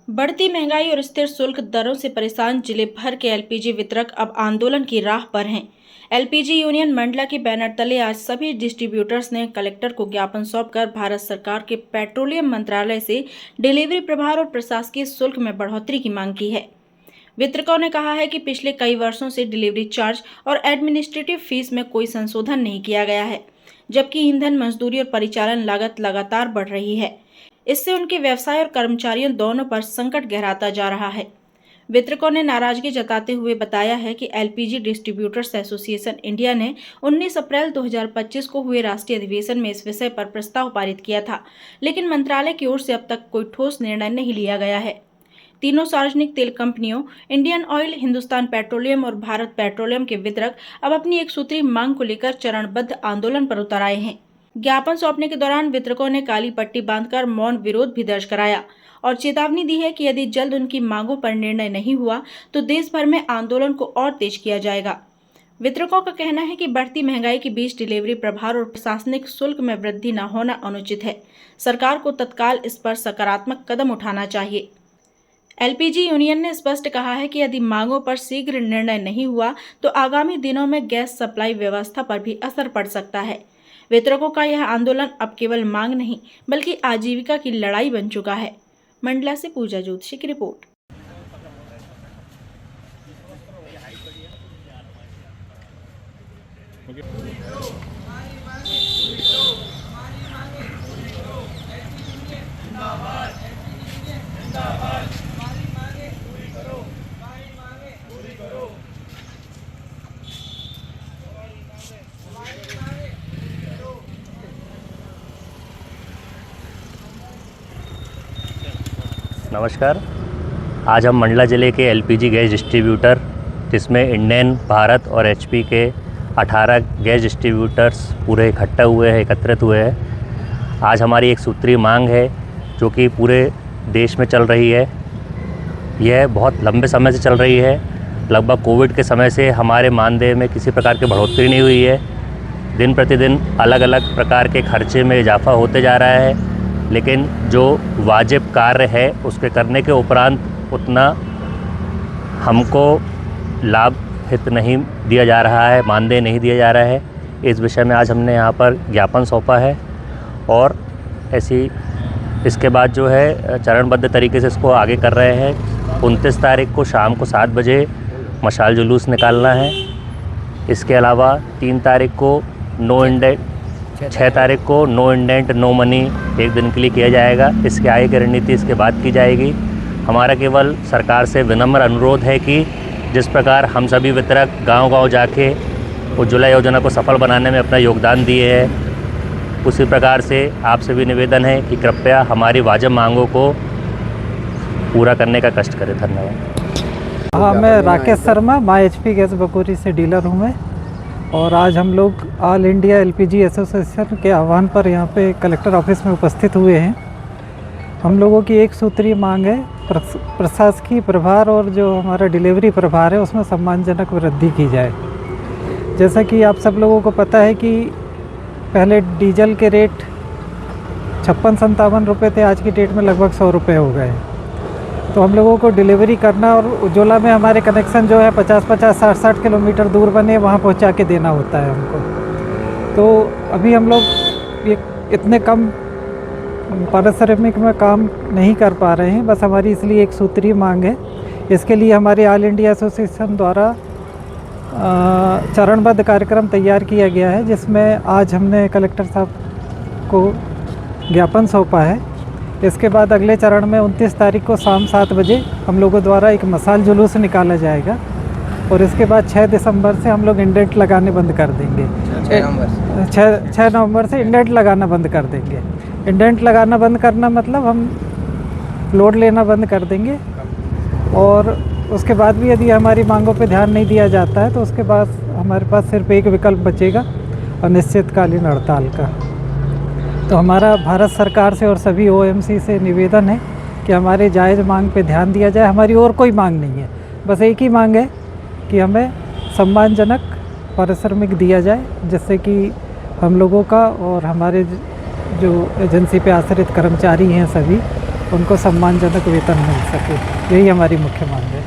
बढ़ती महंगाई और स्थिर शुल्क दरों से परेशान जिले भर के एलपीजी वितरक अब आंदोलन की राह पर हैं। एलपीजी यूनियन मंडला के बैनर तले आज सभी डिस्ट्रीब्यूटर्स ने कलेक्टर को ज्ञापन सौंपकर भारत सरकार के पेट्रोलियम मंत्रालय से डिलीवरी प्रभार और प्रशासकीय शुल्क में बढ़ोतरी की मांग की है। वितरकों ने कहा है कि पिछले कई वर्षों से डिलीवरी चार्ज और एडमिनिस्ट्रेटिव फीस में कोई संशोधन नहीं किया गया है, जबकि ईंधन, मजदूरी और परिचालन लागत लगातार बढ़ रही है। इससे उनके व्यवसाय और कर्मचारियों दोनों पर संकट गहराता जा रहा है। वितरकों ने नाराजगी जताते हुए बताया है कि एलपीजी डिस्ट्रीब्यूटर्स एसोसिएशन इंडिया ने 19 अप्रैल 2025 को हुए राष्ट्रीय अधिवेशन में इस विषय पर प्रस्ताव पारित किया था, लेकिन मंत्रालय की ओर से अब तक कोई ठोस निर्णय नहीं लिया गया है। तीनों सार्वजनिक तेल कंपनियों इंडियन ऑयल, हिंदुस्तान पेट्रोलियम और भारत पेट्रोलियम के वितरक अब अपनी एक सूत्रीय मांग को लेकर चरणबद्ध आंदोलन पर उतर आए हैं। ज्ञापन सौंपने के दौरान वितरकों ने काली पट्टी बांधकर मौन विरोध भी दर्ज कराया और चेतावनी दी है कि यदि जल्द उनकी मांगों पर निर्णय नहीं हुआ तो देश भर में आंदोलन को और तेज किया जाएगा। वितरकों का कहना है कि बढ़ती महंगाई के बीच डिलीवरी प्रभार और प्रशासनिक शुल्क में वृद्धि न होना अनुचित है। सरकार को तत्काल इस पर सकारात्मक कदम उठाना चाहिए। एलपीजी यूनियन ने स्पष्ट कहा है कि यदि मांगों पर शीघ्र निर्णय नहीं हुआ तो आगामी दिनों में गैस सप्लाई व्यवस्था पर भी असर पड़ सकता है। वितरकों का यह आंदोलन अब केवल मांग नहीं बल्कि आजीविका की लड़ाई बन चुका है। मंडला से पूजा जोशी की रिपोर्ट। नमस्कार। आज हम मंडला ज़िले के एलपीजी गैस डिस्ट्रीब्यूटर, जिसमें इंडेन, भारत और एचपी के 18 गैस डिस्ट्रीब्यूटर्स पूरे एकत्रित हुए हैं। आज हमारी एक सूत्रीय मांग है जो कि पूरे देश में चल रही है। यह बहुत लंबे समय से चल रही है। लगभग कोविड के समय से हमारे मानदेय में किसी प्रकार की बढ़ोतरी नहीं हुई है। दिन प्रतिदिन अलग अलग प्रकार के खर्चे में इजाफा होते जा रहा है, लेकिन जो वाजिब कार्य है उसके करने के उपरांत उतना हमको लाभ हित नहीं दिया जा रहा है, मानदेय नहीं दिया जा रहा है। इस विषय में आज हमने यहाँ पर ज्ञापन सौंपा है और इसके बाद जो है चरणबद्ध तरीके से इसको आगे कर रहे हैं। 29 तारीख को शाम को 7 बजे मशाल जुलूस निकालना है। इसके अलावा 3 तारीख को 6 तारीख को नो इंडेंट नो मनी एक दिन के लिए किया जाएगा। इसके आगे की रणनीति इसके बाद की जाएगी। हमारा केवल सरकार से विनम्र अनुरोध है कि जिस प्रकार हम सभी वितरक गांव-गांव जाके उज्ज्वला योजना को सफल बनाने में अपना योगदान दिए हैं, उसी प्रकार से आपसे भी निवेदन है कि कृपया हमारी वाजिब मांगों को पूरा करने का कष्ट करें। धन्यवाद। हाँ, मैं राकेश शर्मा, माई एचपी गैस बकोरी से डीलर हूँ मैं। और आज हम लोग ऑल इंडिया एलपीजी एसोसिएशन के आह्वान पर यहाँ पे कलेक्टर ऑफिस में उपस्थित हुए हैं। हम लोगों की एक सूत्रीय मांग है, प्रशासकीय प्रभार और जो हमारा डिलीवरी प्रभार है उसमें सम्मानजनक वृद्धि की जाए। जैसा कि आप सब लोगों को पता है कि पहले डीजल के रेट 56-57 रुपये थे, आज की डेट में लगभग 100 रुपये हो गए। तो हम लोगों को डिलीवरी करना और उज्ज्वला में हमारे कनेक्शन जो है 50-50, 60-60 किलोमीटर दूर बने, वहाँ पहुँचा के देना होता है हमको। तो अभी हम लोग इतने कम पारिश्रमिक में काम नहीं कर पा रहे हैं। बस हमारी इसलिए एक सूत्रीय मांग है। इसके लिए हमारे ऑल इंडिया एसोसिएशन द्वारा चरणबद्ध कार्यक्रम तैयार किया गया है, जिसमें आज हमने कलेक्टर साहब को ज्ञापन सौंपा है। इसके बाद अगले चरण में 29 तारीख को शाम 7 बजे हम लोगों द्वारा एक मशाल जुलूस निकाला जाएगा और इसके बाद 6 दिसंबर से हम लोग इंडेंट लगाने बंद कर देंगे। 6 नवंबर से इंडेंट लगाना बंद कर देंगे। इंडेंट लगाना बंद करना मतलब हम लोड लेना बंद कर देंगे और उसके बाद भी यदि हमारी मांगों पे ध्यान नहीं दिया जाता है तो उसके बाद हमारे पास सिर्फ एक विकल्प बचेगा, अनिश्चितकालीन हड़ताल का। तो हमारा भारत सरकार से और सभी ओएमसी से निवेदन है कि हमारे जायज़ मांग पे ध्यान दिया जाए। हमारी और कोई मांग नहीं है, बस एक ही मांग है कि हमें सम्मानजनक पारिश्रमिक दिया जाए, जिससे कि हम लोगों का और हमारे जो एजेंसी पे आश्रित कर्मचारी हैं सभी उनको सम्मानजनक वेतन मिल सके। यही हमारी मुख्य मांग है।